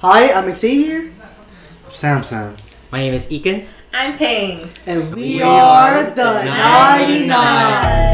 Hi, I'm Xavier. Sam. My name is Ekin. I'm Payne. And we are the 99.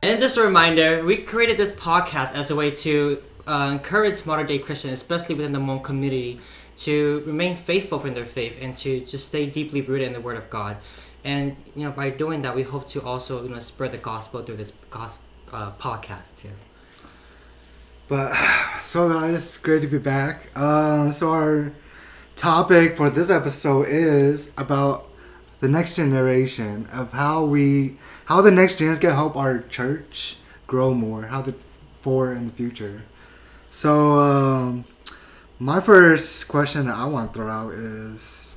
And just a reminder, we created this podcast as a way to encourage modern-day Christians, especially within the Hmong community, to remain faithful in their faith and to just stay deeply rooted in the Word of God. And by doing that, we hope to also spread the gospel through this podcast too. But so guys, great to be back. So our topic for this episode is about the next generation, of how the next gens can help our church grow more, for in the future. So my first question that I want to throw out is,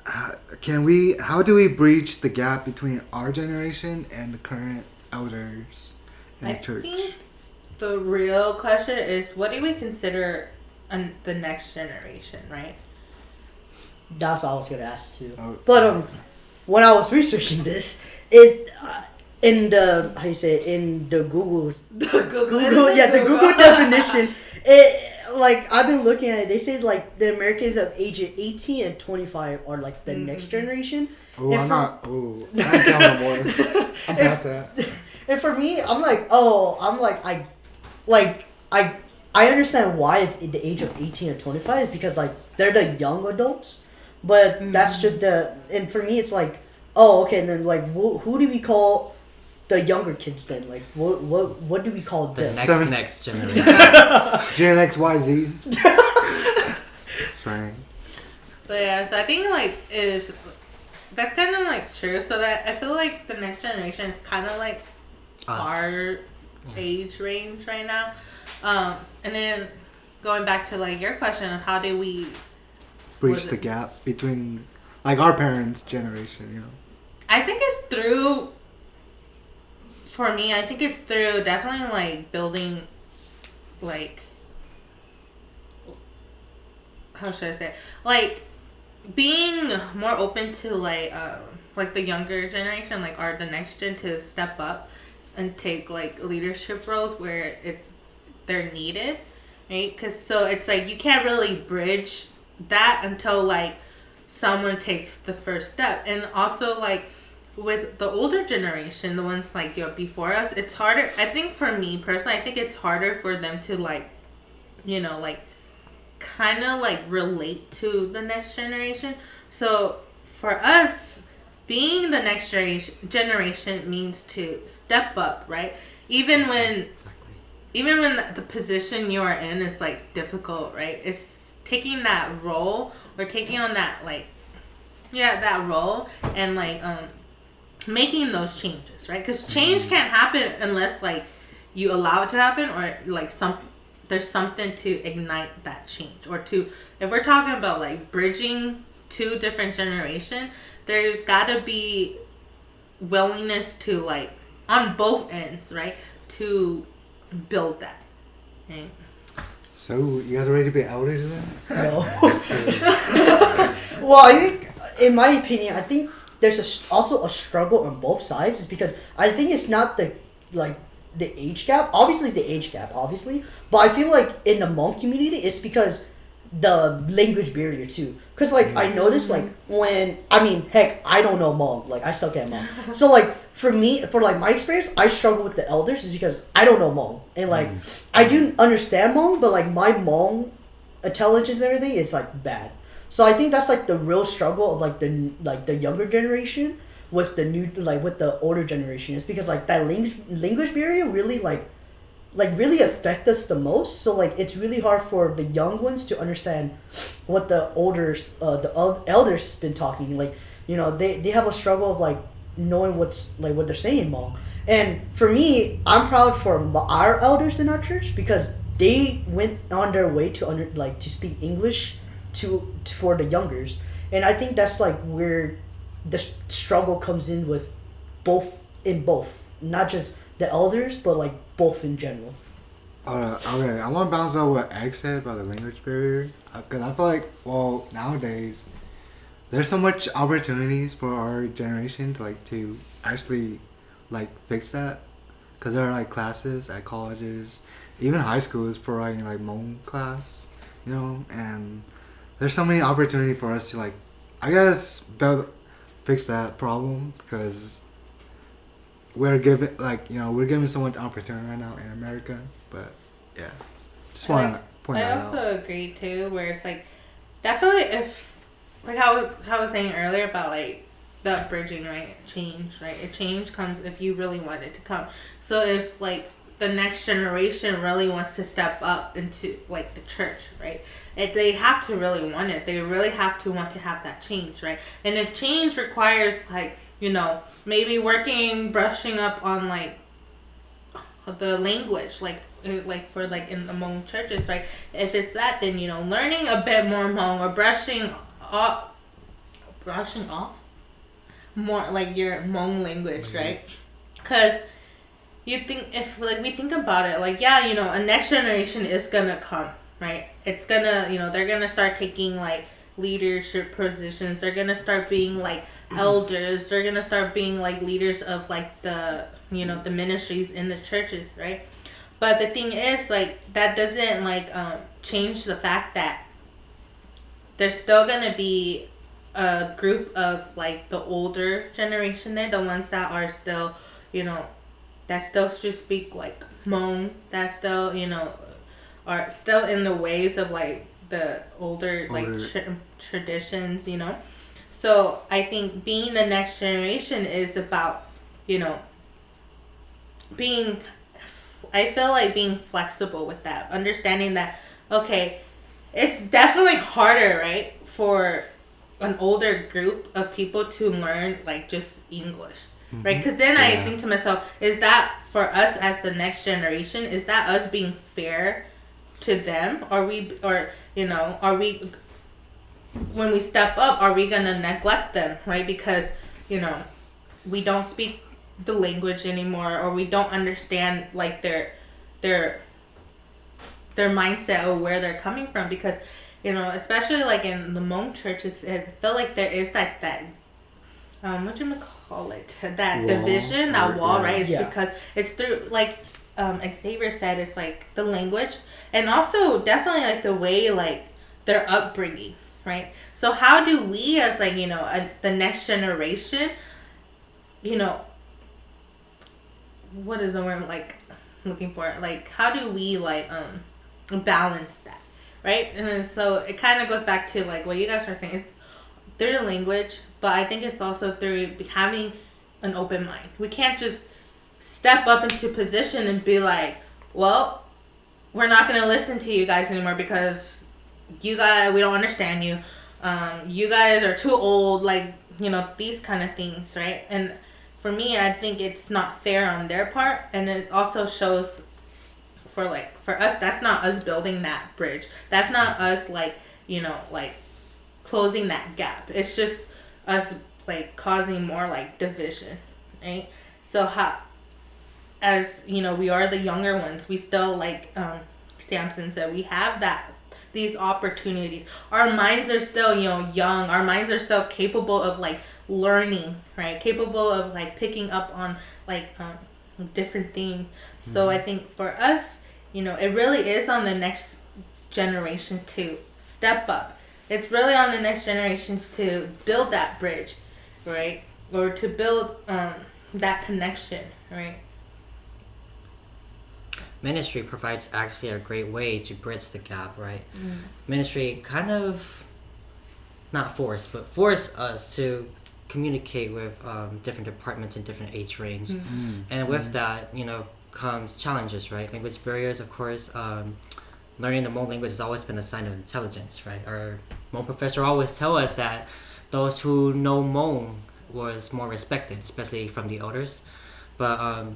how do we breach the gap between our generation and the current elders in the church? I think the real question is, what do we consider the next generation, right? That's what I was gonna ask too. Oh. But when I was researching this, it in the Google definition, I've been looking at it. They say the Americans of age 18 and 25 are the next generation. Oh, I'm not counting no more. I'm past that. And for me, I understand why it's the age of 18 and 25 because they're the young adults, but that's just and for me it's okay, and then who do we call the younger kids then? What do we call them? The next generation. Gen X, Y, Z. That's right. But yeah, so I think if that's kind of true. So that I feel like the next generation is kind of our age range right now. And then going back to your question of how do we breach the gap between our parents' generation, I think it's through, for me, I think it's through definitely building how should I say it? Being more open to the younger generation, the next gen, to step up and take leadership roles where they're needed, right? Because so it's you can't really bridge that until someone takes the first step. And also with the older generation, the ones before us, it's harder. I think for me personally, I think it's harder for them to kind of relate to the next generation. So for us, being the next generation means to step up, right? Even when the position you are in is difficult, right? It's taking that role or taking on that that role and making those changes, right? Because change can't happen unless you allow it to happen, or there's something to ignite that change, or if we're talking about bridging two different generations, there's got to be willingness to on both ends, right, to build that, right? So you guys are ready to be elders then? No. Well, I think, in my opinion, I think there's also a struggle on both sides. Is because I think it's not the age gap. Obviously, the age gap, but I feel in the Hmong community, it's because the language barrier too. Because I noticed when I don't know Hmong. I suck at Hmong. So for me, for my experience, I struggle with the elders is because I don't know Hmong, and I do understand Hmong, but my Hmong intelligence and everything is bad. So I think that's the real struggle of the younger generation with the new with the older generation, is because that language barrier really really affect us the most. So it's really hard for the young ones to understand what the elders been talking. They have a struggle of knowing what's what they're saying Hmong. And for me, I'm proud for our elders in our church because they went on their way to to speak English for the youngers. And I think that's where the struggle comes in with both in both, not just the elders, but like both in general. Okay, I want to bounce out what Egg said about the language barrier. Because I feel like, well, nowadays, there's so much opportunities for our generation to actually, fix that. Because there are, classes at colleges, even high schools providing, Hmong class, and there's so many opportunities for us to, I guess, fix that problem. Because we're given, we're given so much opportunity right now in America. But yeah, just want to point that out. I also agree too, where it's definitely if how I was saying earlier about the bridging, right? Change, right? A change comes if you really want it to come. So if the next generation really wants to step up into the church, right? They have to really want it. They really have to want to have that change, right? And if change requires maybe brushing up on the language, for in the Hmong churches, right? If it's that, then learning a bit more Hmong or brushing off more your Hmong language, right? Because you think if we think about it, a next generation is gonna come, right? It's gonna they're gonna start taking leadership positions. They're gonna start being elders. They're gonna start being leaders of the the ministries in the churches, right? But the thing is, that doesn't change the fact that there's still gonna be a group of the older generation there, the ones that are still that still should speak Hmong, that still are still in the ways of the older traditions, So I think being the next generation is about being, I feel being flexible with that, understanding that okay, it's definitely harder, right, for an older group of people to learn just English, right? Because then I think to myself, is that for us as the next generation, is that us being fair to them? Are we when we step up, are we gonna neglect them, right? Because we don't speak the language anymore, or we don't understand their mindset or where they're coming from, because especially in the Hmong churches, I feel there is that what you call it, that wall, division, that wall, right? It's because it's through Xavier said, it's the language, and also definitely the way their upbringing, right? So how do we as the next generation, what is the word I'm looking for? How do we balance that, right? And then so it kind of goes back to what you guys are saying. It's through the language, but I think it's also through having an open mind. We can't just step up into position and be well, we're not going to listen to you guys anymore because you guys, we don't understand you. You guys are too old, these kind of things, right? And for me, I think it's not fair on their part, and it also shows for us, that's not us building that bridge. That's not us closing that gap. It's just us causing more division, right? So how, as we are the younger ones, we still Samson said, we have these opportunities. Our minds are still young. Our minds are still capable of learning, right? Capable of picking up on different things. So I think for us, it really is on the next generation to step up. It's really on the next generations to build that bridge, right? Or to build that connection, right? Ministry provides actually a great way to bridge the gap, right? Ministry kind of not force us to communicate with different departments in different age range, and with that, comes challenges, right? Language barriers, of course. Learning the Hmong language has always been a sign of intelligence, right? Our Hmong professor always tell us that those who know Hmong was more respected, especially from the elders. But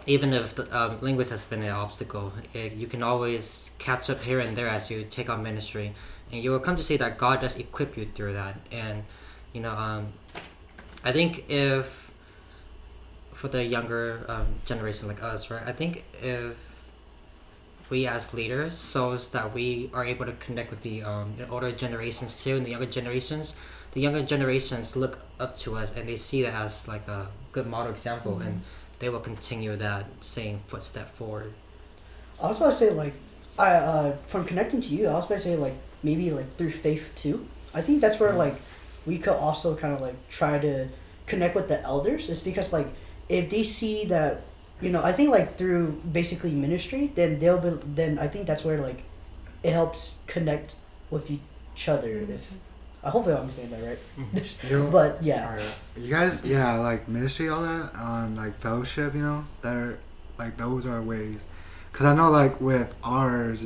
even if the language has been an obstacle, you can always catch up here and there as you take on ministry, and you will come to see that God does equip you through that. And I think if for the younger generation like us, right? I think if we as leaders shows that we are able to connect with the older generations too, and the younger generations look up to us and they see that as like a good model example, and they will continue that same footstep forward. I was about to say, like, from connecting to you, I was about to say, like, maybe, like, through faith, too. I think that's where, like, we could also kind of, like, try to connect with the elders. It's because, like, if they see that, I think, like, through basically ministry, then I think that's where, like, it helps connect with each other. If hopefully I'm saying that right. But, yeah. You guys, like, ministry, all that, on, like, fellowship, that are, like, those are ways. Because I know, like, with ours,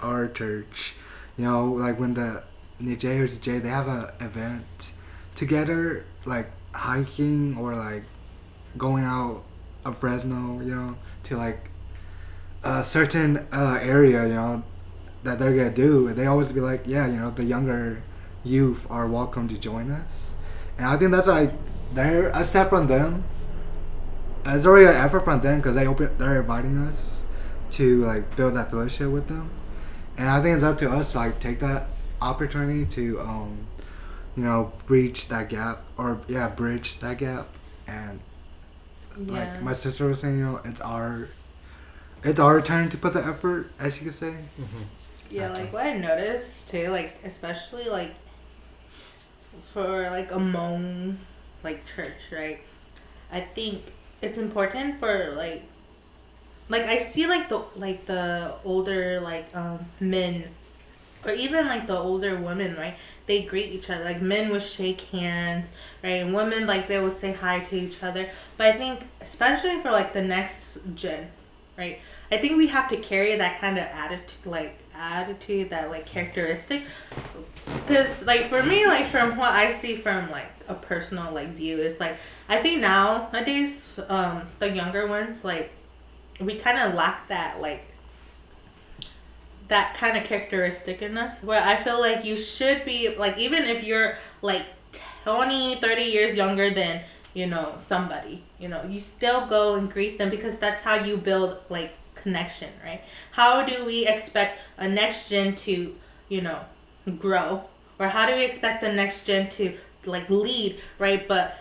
our church, like, when the Nijay or Zijay, they have an event together, like, hiking or, like, going out of Fresno, to, like, a certain area, that they're going to do. They always be like, the younger youth are welcome to join us. And I think that's, like, they're a step from them. It's already an effort from them because they're inviting us to, like, build that fellowship with them. And I think it's up to us to, like, take that opportunity to bridge that gap. And like my sister was saying, it's our turn to put the effort, as you could say. Yeah, like what I noticed too, like especially like for like a Hmong like church, right? I think it's important for like I see like the older like men, or even like the older women, right? They greet each other. Like men would shake hands, right? And women, like, they would say hi to each other. But I think especially for like the next gen, right? I think we have to carry that kind of attitude, that like characteristic. Because like for me, like from what I see from like a personal like view is like, I think nowadays the younger ones, like, we kind of lack that like that kind of characteristic in us, where I feel like you should be like, even if you're like 20-30 years younger than somebody, you still go and greet them, because that's how you build like connection, right? How do we expect a next gen to grow, or how do we expect the next gen to like lead, right? But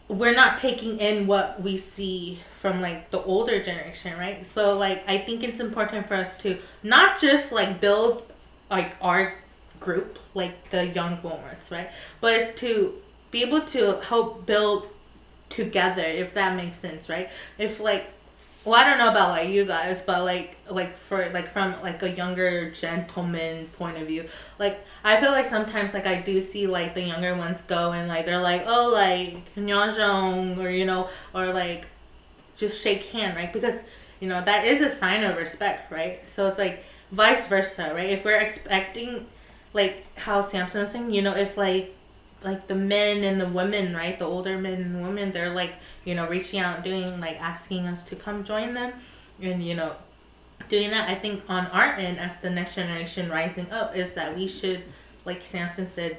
we're not taking in what we see from like the older generation, right? So like I think it's important for us to not just like build like our group, like the young ones, right? But it's to be able to help build together, if that makes sense, right? If like, well, I don't know about like you guys, but like for like from like a younger gentleman point of view, like I feel like sometimes like I do see like the younger ones go and like they're like, oh, like 냐정, or like just shake hand, right? Because that is a sign of respect, right? So it's like vice versa, right? If we're expecting, like how Samson was saying, if like the men and the women, right, the older men and women, they're like reaching out, doing like asking us to come join them, and doing that, I think on our end as the next generation rising up, is that we should, like Samson said,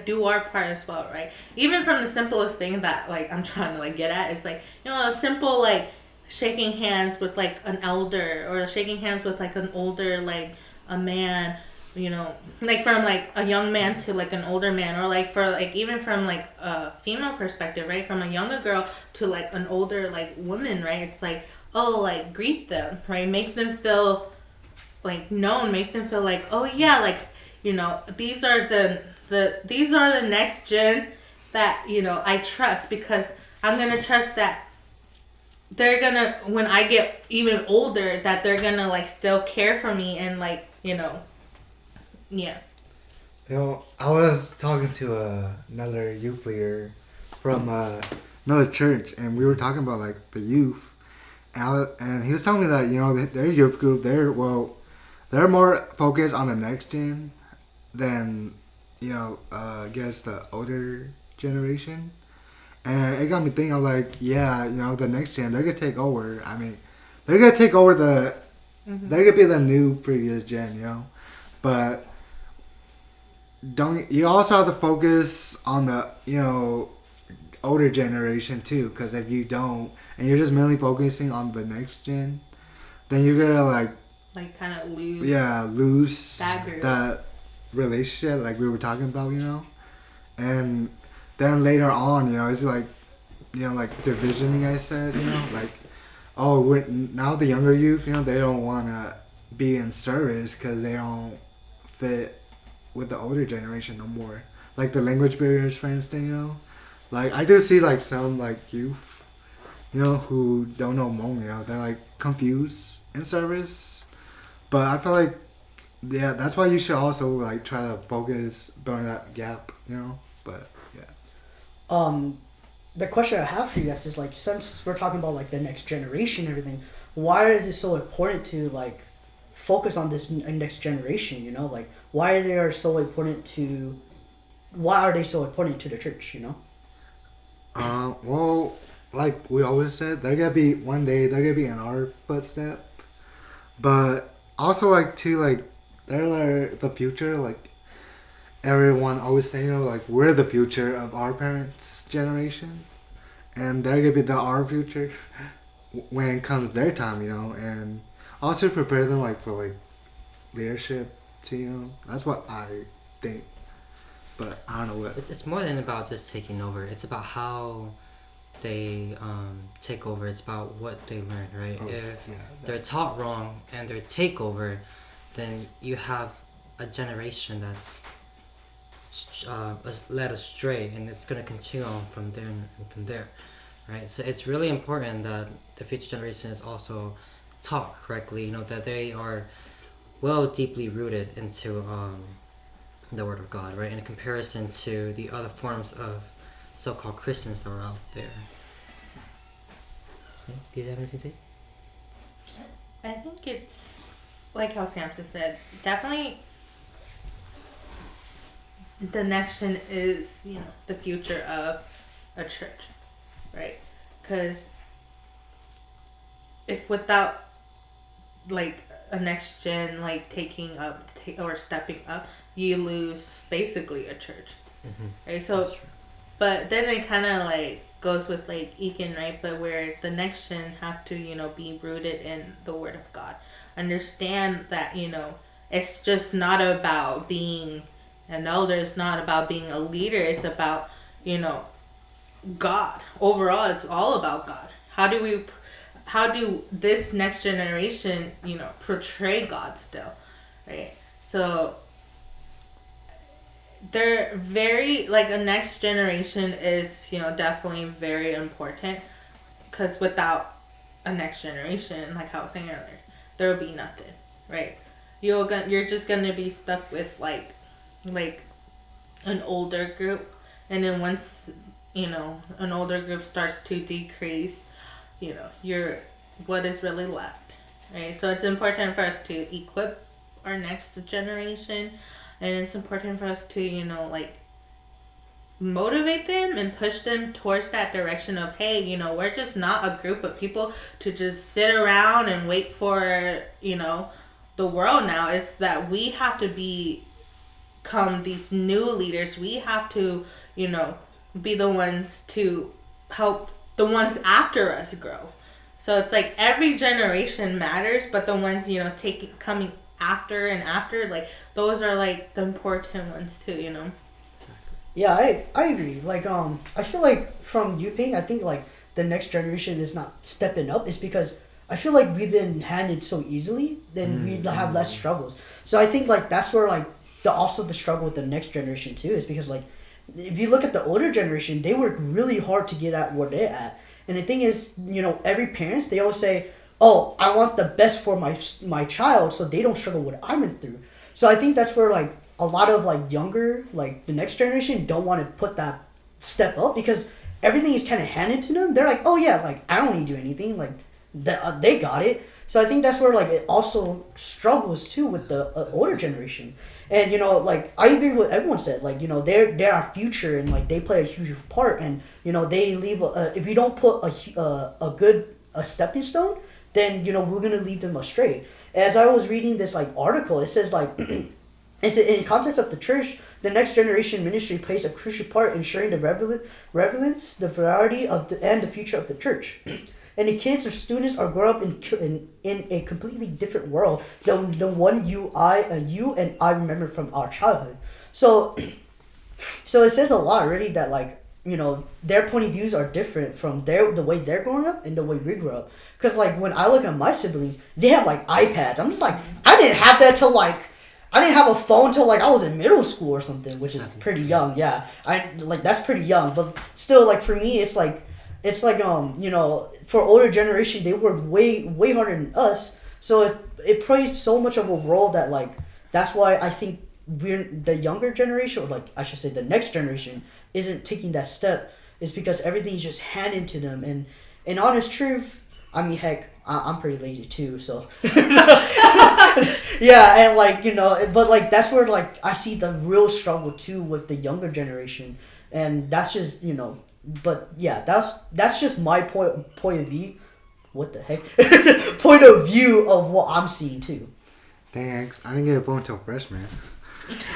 do our part as well, right? Even from the simplest thing that like I'm trying to like get at is like a simple like shaking hands with like an elder, or shaking hands with like an older, like a man, like from like a young man to like an older man, or like for like even from like a female perspective, right, from a younger girl to like an older like woman, right? It's like, oh, like greet them, right? Make them feel like known, make them feel like, oh yeah, like these are the next gen that I trust, because I'm gonna trust that they're gonna, when I get even older, that they're gonna like still care for me, and like yeah. I was talking to another youth leader from another church, and we were talking about like the youth, and he was telling me that their youth group, they're more focused on the next gen than I guess the older generation. And it got me thinking, I'm like, the next gen, they're gonna take over. I mean, they're gonna take over they're gonna be the new previous gen, but you also have to focus on the older generation too, because if you don't and you're just mainly focusing on the next gen, then you're gonna like kind of lose lose that group. that relationship like we were talking about, and then later on, it's like like division, you guys said, like, oh, now the younger youth, they don't want to be in service because they don't fit with the older generation no more, like the language barriers, for instance, like I do see like some like youth, who don't know Hmong, they're like confused in service, but I feel like that's why you should also like try to focus building that gap, but yeah. The question I have for you guys is like, since we're talking about like the next generation and everything, why is it so important to like focus on this next generation? Like why are they so important to the church? Well, like we always said, one day they're gonna be in our footstep, but also like they're the future. Like everyone always say, like we're the future of our parents' generation, and they're gonna be our future when it comes their time, and also prepare them like for like leadership too. That's what I think, but I don't know what. It's more than about just taking over. It's about how they take over. It's about what they learn, right? If they're taught wrong and they take over, then you have a generation that's led astray, and it's going to continue on from there, right? So it's really important that the future generation is also taught correctly, that they are deeply rooted into the Word of God, right? In comparison to the other forms of so-called Christians that are out there. Okay. Do you have anything to say? I think it's like how Samson said, definitely the next gen is, the future of a church, right? Because if without like a next gen like taking up or stepping up, you lose basically a church, right? So, but then it kind of like goes with like Eakin, right? But where the next gen have to be rooted in the Word of God, understand that it's just not about being an elder, it's not about being a leader, it's about God. Overall, it's all about God. How do this next generation portray God still, right? So they're very like a next generation is definitely very important, because without a next generation, like I was saying earlier, there will be nothing, right? You're just gonna be stuck with like an older group, and then once an older group starts to decrease, you're what is really left, right? So it's important for us to equip our next generation, and it's important for us to like motivate them and push them towards that direction of, hey, we're just not a group of people to just sit around and wait for the world now. It's that we have to become these new leaders. We have to be the ones to help the ones after us grow. So it's like every generation matters, but the ones coming after and after, like those are like the important ones too. Yeah, I agree. Like I feel like from Yuping, I think like the next generation is not stepping up. It's because I feel like we've been handed so easily, then we have less struggles. So I think like that's where like the struggle with the next generation too is because like if you look at the older generation, they work really hard to get at where they're at. And the thing is, every parents, they always say, oh, I want the best for my child so they don't struggle what I went through. So I think that's where like a lot of like younger, like the next generation don't want to put that step up because everything is kind of handed to them. They're like, oh yeah, like I don't need to do anything. Like they got it. So I think that's where like it also struggles too with the older generation. And like I agree with what everyone said. Like they're our future and like they play a huge part. And they leave. If you don't put a good stepping stone, then we're gonna leave them astray. As I was reading this like article, it says like, it's in context of the church. the next generation ministry plays a crucial part in sharing the relevance, the variety and the future of the church. And the kids or students are growing up in a completely different world than the one you and I remember from our childhood. So it says a lot, really, that like, you know, their point of views are different from the way they're growing up and the way we grew up. Because like when I look at my siblings, they have like iPads. I'm just like, I didn't have that till like, I didn't have a phone till like I was in middle school or something, which is pretty young. Yeah, that's pretty young, but still, like for me, it's like you know, for older generation, they work way harder than us. So it plays so much of a role that like that's why I think we're the younger generation, or like I should say the next generation, isn't taking that step. Is because everything's just handed to them. And in honest truth, I mean, heck, I'm pretty lazy too, so yeah. And like, you know, but like that's where like I see the real struggle too with the younger generation. And that's just, you know, but yeah, that's just my point of view. What the heck? Point of view of what I'm seeing too. Thanks. I didn't get a phone until freshman.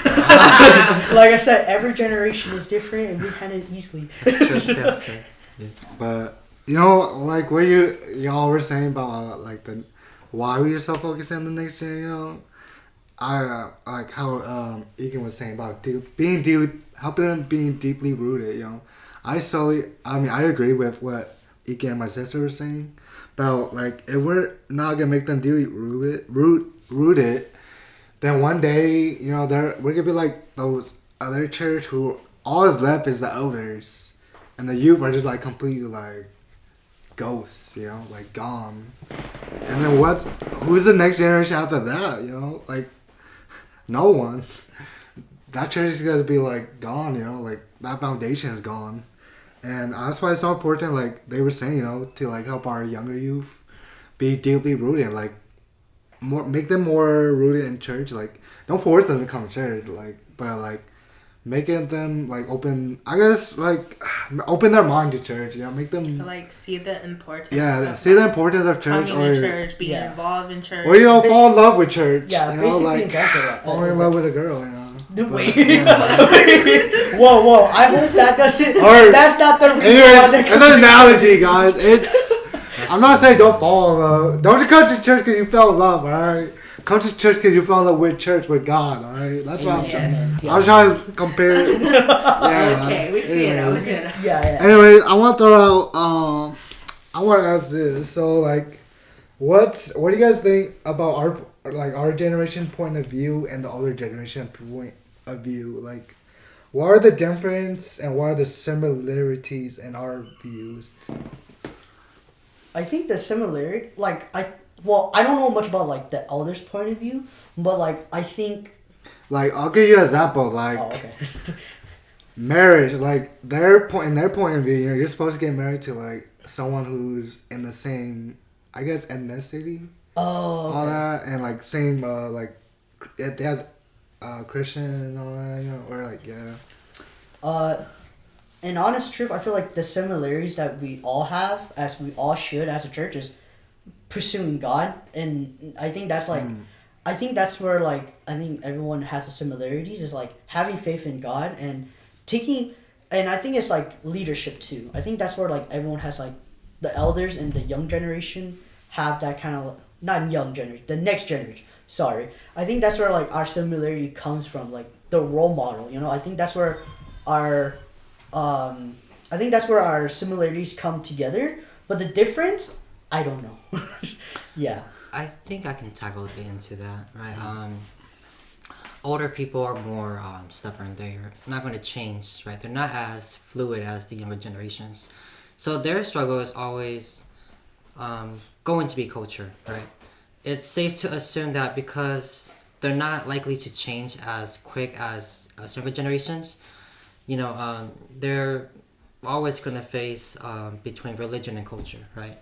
Like I said, every generation is different, and we hand it easily. But you know, like what y'all were saying about like the why we are so focused on the next gen. You know, I like how Egan was saying about helping them being deeply rooted. You know, I agree with what Egan and my sister were saying about like if we're not gonna make them deeply rooted. Then one day, you know, we're gonna be like those other church who all is left is the elders, and the youth are just like completely like ghosts, you know, like gone. And then who's the next generation after that? You know, like no one. That church is gonna be like gone, you know, like that foundation is gone, and that's why it's so important. Like they were saying, you know, to like help our younger youth be deeply rooted, like. Make them more rooted in church. Like, don't force them to come to church. Like, but like, making them like open. I guess like open their mind to church. You know, make them like see the importance. Yeah, see the importance of church, coming to church, being involved in church, or you know, fall in love with church. Yeah, you know, basically like fall in love with a girl. You know. Wait. Whoa! I hope that doesn't. That's not the reason. It's an analogy, guys. It's. I'm not saying don't fall in love. Don't just come to church because you fell in love, alright? Come to church because you fell in love with church, with God, alright? That's what I'm trying to... I'm trying to compare it. Yeah. Okay, we see it. We see it. Yeah. Anyways, I want to throw out... I want to ask this. So, like, what do you guys think about our generation point of view and the older generation point of view? Like, what are the difference and what are the similarities in our views? I think the similarity, like, I don't know much about, like, the elders' point of view, but, like, I think... Like, I'll give you an example, like, okay. marriage, like, in their point of view, you know, you're supposed to get married to, like, someone who's in the same, I guess, ethnicity. Oh, okay. All that, and, like, same, like, they have Christian and all that, you know, or, like, yeah. In honest truth, I feel like the similarities that we all have, as we all should as a church, is pursuing God. And I think that's like, I think that's where like, I think everyone has the similarities, is like having faith in God and and I think it's like leadership too. I think that's where like everyone has like, the elders and the young generation have that kind of, not young generation, the next generation, sorry. I think that's where like our similarity comes from, like the role model, you know? I think that's where our similarities come together, but the difference, I don't know. Yeah. I think I can tackle a bit into that, right? Older people are more stubborn. They're not going to change, right? They're not as fluid as the younger generations. So their struggle is always going to be culture, right? It's safe to assume that because they're not likely to change as quick as younger generations, you know, they're always going to face between religion and culture, right?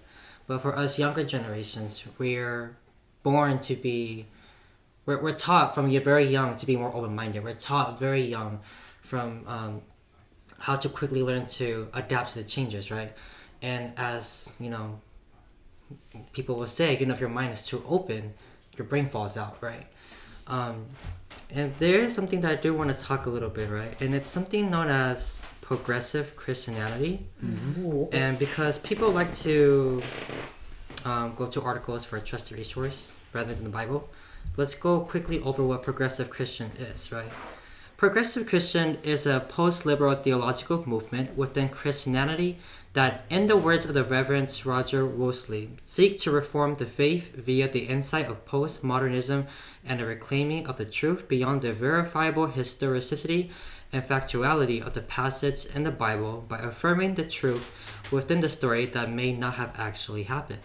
But for us younger generations, we're born to be, we're taught from very young to be more open-minded. We're taught very young from how to quickly learn to adapt to the changes, right? And as, you know, people will say, you know, if your mind is too open, your brain falls out, right? And there is something that I do want to talk a little bit, right? And it's something known as progressive Christianity. Ooh. And because people like to go to articles for a trusted resource rather than the Bible, let's go quickly over what progressive Christian is, right? Progressive Christian is a post-liberal theological movement within Christianity that, in the words of the Reverend Roger Wolseley, seek to reform the faith via the insight of postmodernism and the reclaiming of the truth beyond the verifiable historicity and factuality of the passage in the Bible by affirming the truth within the story that may not have actually happened.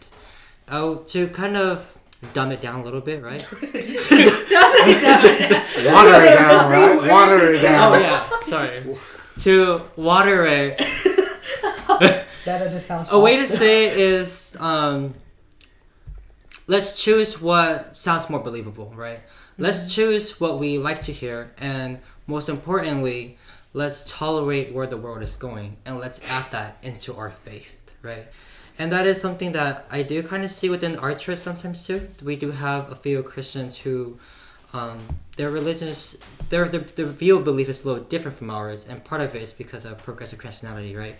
Oh, to kind of dumb it down a little bit, right? Water it down, right? Water it down. Oh yeah, sorry. To water it. That doesn't sound A way to soft. say it is, let's choose what sounds more believable, right? Let's choose what we like to hear, and most importantly, let's tolerate where the world is going, and let's add that into our faith, right? And that is something that I do kind of see within our church sometimes too. We do have a few Christians who, their religious, their view of belief is a little different from ours, and part of it is because of progressive Christianity, right?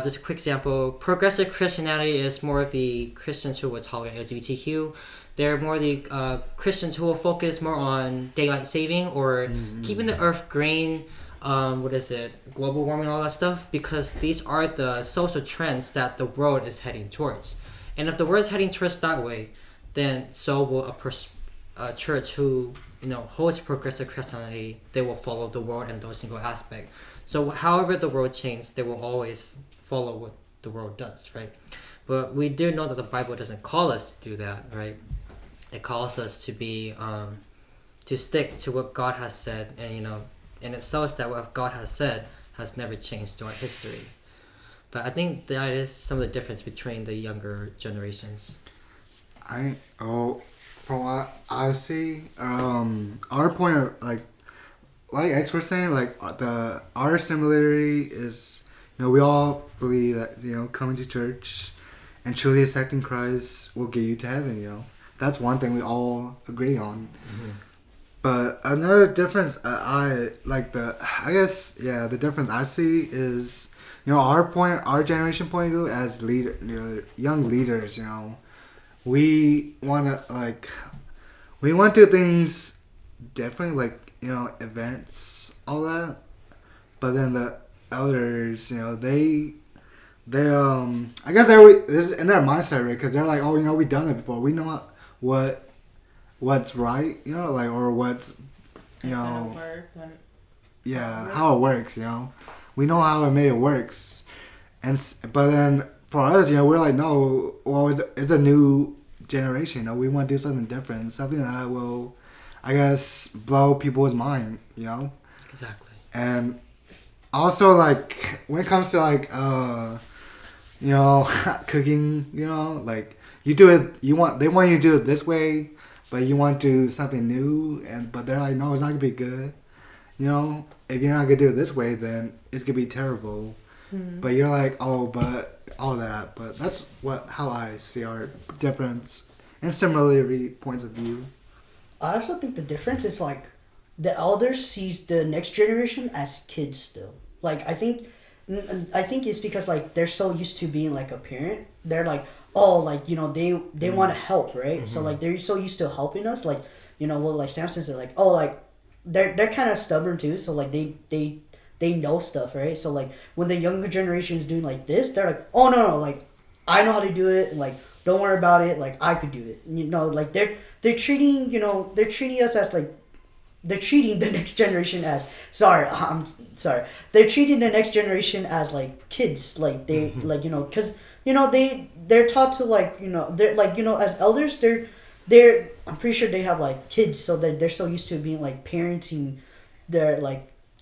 Just a quick example, progressive Christianity is more of the Christians who will tolerate LGBTQ. They're more the Christians who will focus more on daylight saving or keeping the earth green, global warming, all that stuff, because these are the social trends that the world is heading towards. And if the world is heading towards that way, then so will a church who holds progressive Christianity. They will follow the world in those single aspect. So however the world changes, they will always follow what the world does, right? But we do know that the Bible doesn't call us to do that, right? It calls us to be to stick to what God has said, and it shows that what God has said has never changed throughout history. But I think that is some of the difference between the younger generations. From what I see, our point of like X was saying, our similarity is, we all believe that coming to church and truly accepting Christ will get you to heaven. That's one thing we all agree on. Mm-hmm. But another difference the difference I see is, our generation point of view as young leaders, we want to do things different, events, all that. But then the elders, they I guess this is in their mindset, right? Because they're like, we've done it before. We know what's right, or what's, how it works, We know how it works. But then for us, we're like, no, well, it's a new generation, we want to do something different, something that will, I guess, blow people's mind, Exactly. And also, when it comes to, cooking, you do it, they want you to do it this way, but you want to do something new, but they're like, no, it's not gonna be good. If you're not gonna do it this way, then it's gonna be terrible. Mm-hmm. But you're like, but all that. But that's how I see our difference and similarity points of view. I also think the difference is the elders sees the next generation as kids still. I think it's because they're so used to being a parent. They're like, they want to help, right? Mm-hmm. So they're so used to helping us, Samson said, they're kind of stubborn too, so they know stuff, right? So when the younger generation is doing this, they're like, oh no, I know how to do it, and don't worry about it, I could do it. They're treating us as they're treating the next generation as they're treating the next generation as kids, they because they're taught to they're as elders, they're I'm pretty sure they have kids, so that they're so used to being parenting their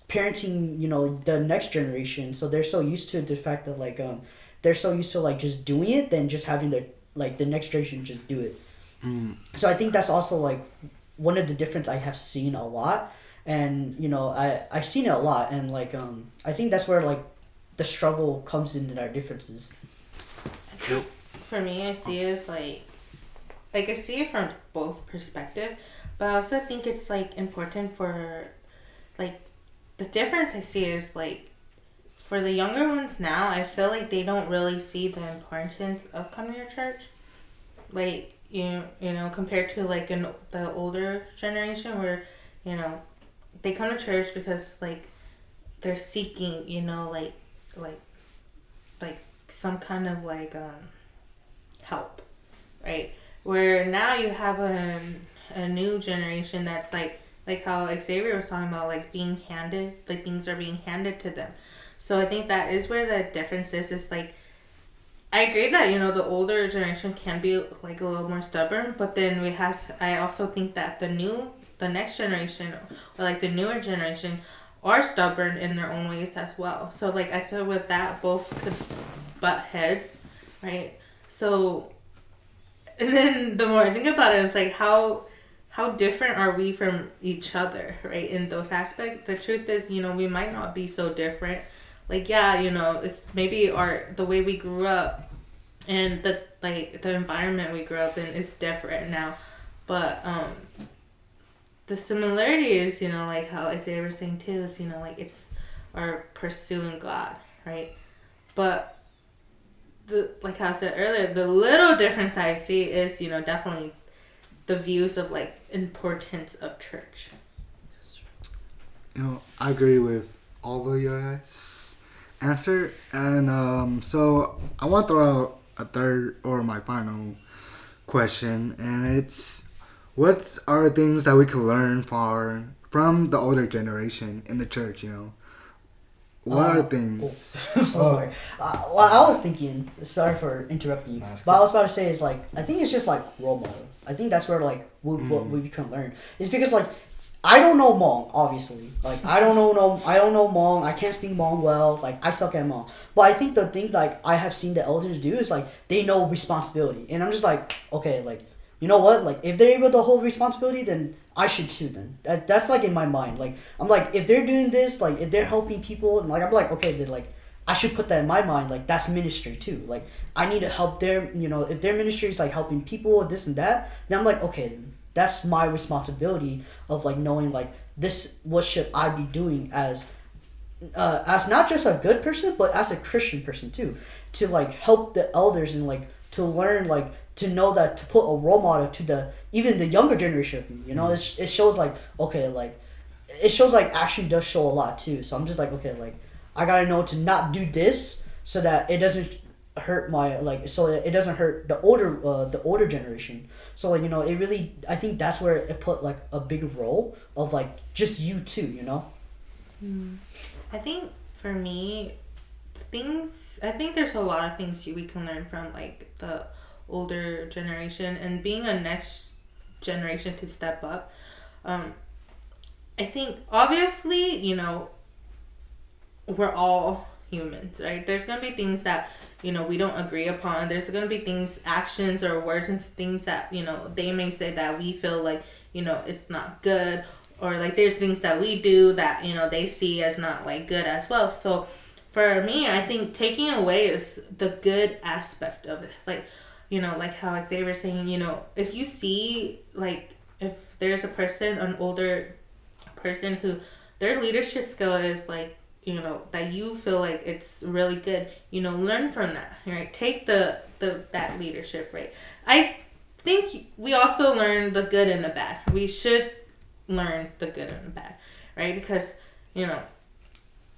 parenting the next generation, so they're so used to the fact that they're so used to just doing it than just having the next generation just do it. So I think that's also one of the difference I have seen a lot, and I've seen it a lot, and I think that's where the struggle comes in our differences. For me, I see it as I see it from both perspectives. But I also think it's like important for like the difference I see is like for the younger ones now, I feel like they don't really see the importance of coming to church. Like you know, compared to like the older generation where, you know, they come to church because like they're seeking, you know, like some kind of like help, right? Where now you have a new generation that's like how Xavier was talking about, like being handed, like things are being handed to them. So I think that is where the difference is like, I agree that, you know, the older generation can be like a little more stubborn, but then I also think that the next generation, or like the newer generation, are stubborn in their own ways as well. So like I feel with that both could butt heads, right? So, and then the more I think about it, it's like how different are we from each other, right? In those aspects, the truth is, you know, we might not be so different. Like, yeah, you know, it's maybe the way we grew up and the environment we grew up in is different now, but the similarity is, you know, like how Xavier was saying too, is, you know, like it's our pursuing God, right? But like how I said earlier, the little difference I see is, you know, definitely the views of like importance of church. You know, I agree with all of your guys' answer, and so I want to throw out a third or my final question, and it's, what are things that we can learn from the older generation in the church? You know, what are things? I'm so sorry. Well, I was thinking. Sorry for interrupting you. But I was about to say is like, I think it's just like role model. I think that's where like what we can learn is because like I don't know Hmong, obviously. Like I don't know Hmong. I can't speak Hmong well. Like I suck at Hmong. But I think the thing like I have seen the elders do is like they know responsibility, and I'm just like, okay, like you know what? Like if they're able to hold responsibility, then I should too. Then that's like in my mind. Like I'm like, if they're doing this, like if they're helping people, and like I'm like, okay, then like I should put that in my mind. Like that's ministry too. Like I need to help their, you know, if their ministry is like helping people, this and that, then I'm like, okay, that's my responsibility of like knowing like this. What should I be doing as not just a good person, but as a Christian person too, to like help the elders and like to learn like. To know that, to put a role model to even the younger generation, you know, it shows like, okay, like, it shows like action does show a lot too. So I'm just like, okay, like, I gotta know to not do this so that it doesn't hurt my, like, so it doesn't hurt the older generation. So like, you know, it really, I think that's where it put like a big role of like just you too, you know? I think for me, I think there's a lot of things we can learn from like the older generation and being a next generation to step up. I think obviously, you know, we're all humans, right? There's gonna be things that, you know, we don't agree upon. There's gonna be things, actions or words and things that, you know, they may say that we feel like, you know, it's not good, or like there's things that we do that, you know, they see as not like good as well. So for me, I think taking away is the good aspect of it. Like, you know, like how Xavier's saying, you know, if you see, like, if there's a person, an older person who their leadership skill is like, you know, that you feel like it's really good, you know, learn from that, right? Take that leadership, right? I think we also learn the good and the bad. We should learn the good and the bad, right? Because, you know,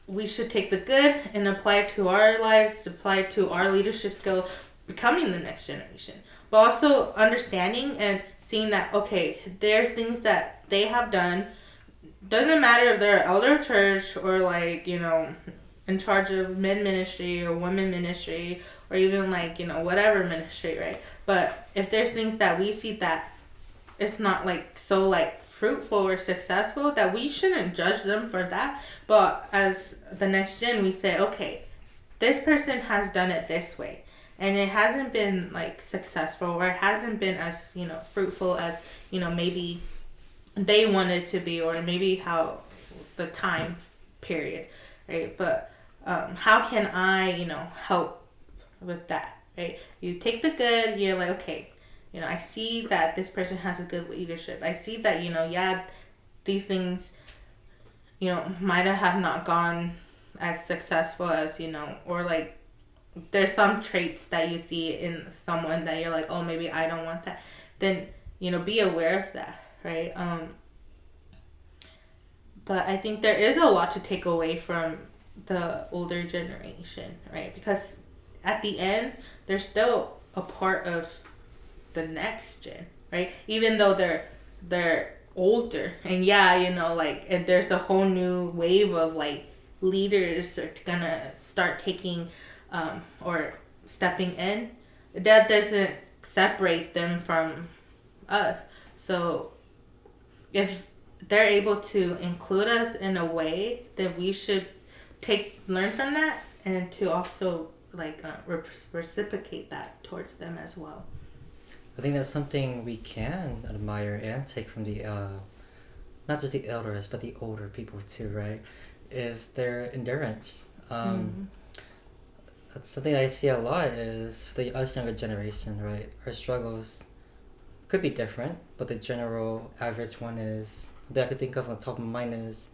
we should take the good and apply it to our lives, apply it to our leadership skill, becoming the next generation, but also understanding and seeing that, okay, there's things that they have done. Doesn't matter if they're elder church or like, you know, in charge of men ministry or women ministry or even like, you know, whatever ministry, right? But if there's things that we see that it's not like so like fruitful or successful, that we shouldn't judge them for that. But as the next gen, we say, okay, this person has done it this way, and it hasn't been like successful, or it hasn't been as, you know, fruitful as, you know, maybe they wanted to be, or maybe how the time period, right? But how can I, you know, help with that, right? You take the good, you're like, okay, you know, I see that this person has a good leadership. I see that, you know, yeah, these things, you know, might have not gone as successful as, you know, or like there's some traits that you see in someone that you're like, oh, maybe I don't want that. Then, you know, be aware of that, right? But I think there is a lot to take away from the older generation, right? Because at the end, they're still a part of the next gen, right? Even though they're older, and yeah, you know, like, and there's a whole new wave of like leaders are gonna start taking or stepping in. That doesn't separate them from us. So if they're able to include us in a way, then we should learn from that, and to also like reciprocate that towards them as well. I think that's something we can admire and take from the not just the elders but the older people too, right? Is their endurance. That's something I see a lot is the us younger generation, right? Our struggles could be different, but the general average one is that I could think of on the top of my mind is,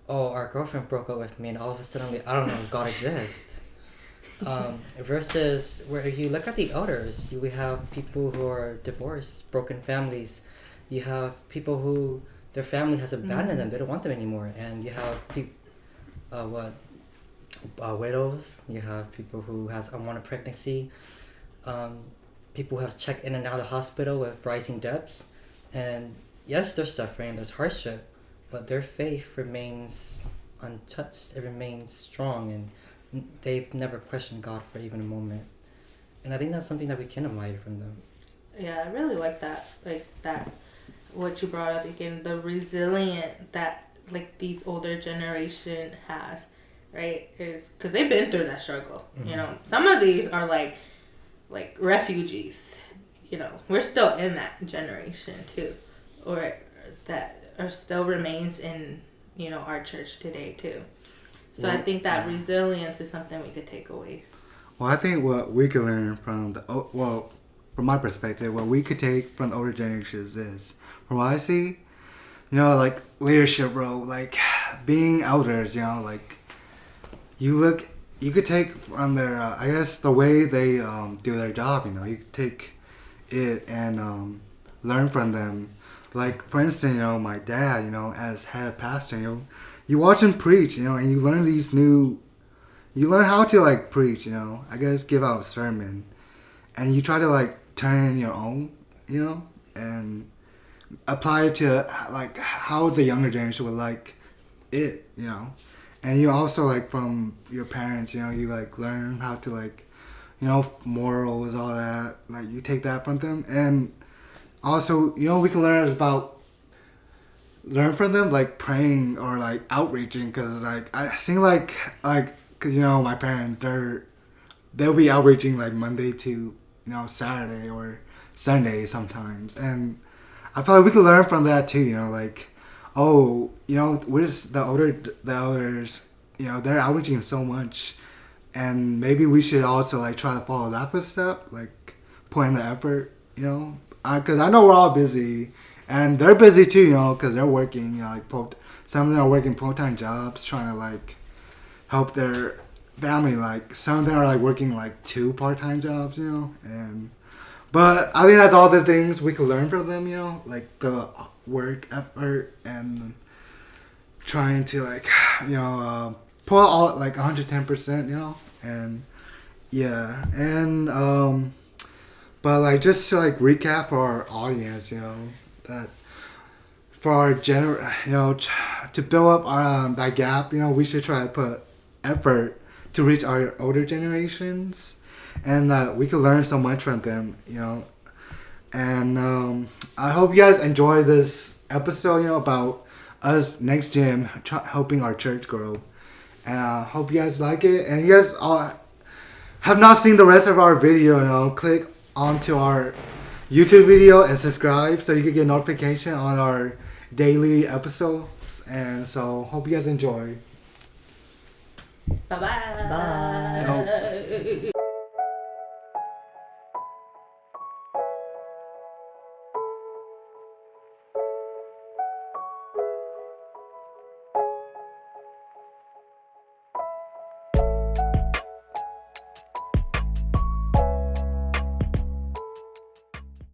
oh, our girlfriend broke up with me, and all of a sudden I don't know if God exists. Versus where you look at the elders, we have people who are divorced, broken families. You have people who their family has abandoned them; they don't want them anymore. And you have widows. You have people who has unwanted pregnancy. People who have checked in and out of the hospital with rising debts. And yes, there's suffering, there's hardship, but their faith remains untouched. It remains strong, and they've never questioned God for even a moment. And I think that's something that we can admire from them. Yeah, I really like that. Like that, what you brought up again, the resilient that like these older generation has, right? Is because they've been through that struggle. You know, some of these are like refugees. You know, we're still in that generation too, or that are still remains in, you know, our church today too. So I think that resilience is something we could take away. Well, I think what we could learn from from my perspective, what we could take from the older generations is, from what I see, you know, like leadership role, like being elders, you know, like you could take from their, I guess, the way they do their job, you know, you could take it and learn from them. Like, for instance, you know, my dad, you know, as head of pastor, you know, you watch him preach, you know, and you learn you learn how to, like, preach, you know, I guess give out a sermon, and you try to, like, turn it in your own, you know, and apply it to, like, how the younger generation would like it, you know, and you also, like, from your parents, you know, you, like, learn how to, like, you know, morals, all that, like, you take that from them, and also, you know, we can learn from them, like, praying or, like, outreaching, because, like, I think, like, because, you know, my parents, they'll be outreaching, like, Monday to, you know, Saturday or Sunday sometimes, and I feel like we can learn from that, too, you know, like, oh, you know, we're just the elders, you know, they're outreaching so much, and maybe we should also, like, try to follow that footstep, like, put in the effort, you know, because I know we're all busy, and they're busy too, you know, because they're working, you know, like some of them are working full-time jobs, trying to, like, help their family. Like, some of them are, like, working, like, 2 part-time jobs, you know, but I think that's all the things we can learn from them, you know, like the work effort and trying to, like, you know, pull out, like, 110%, you know, and yeah, and but, like, just to, like, recap for our audience, you know, that for our you know, to build up our that gap, you know, we should try to put effort to reach our older generations, and that we can learn so much from them, you know. And I hope you guys enjoy this episode, you know, about us next gen helping our church grow, and I hope you guys like it. And you guys have not seen the rest of our video, you know, click onto our YouTube video and subscribe so you can get notification on our daily episodes. And so hope you guys enjoy. Bye-bye. Bye. No.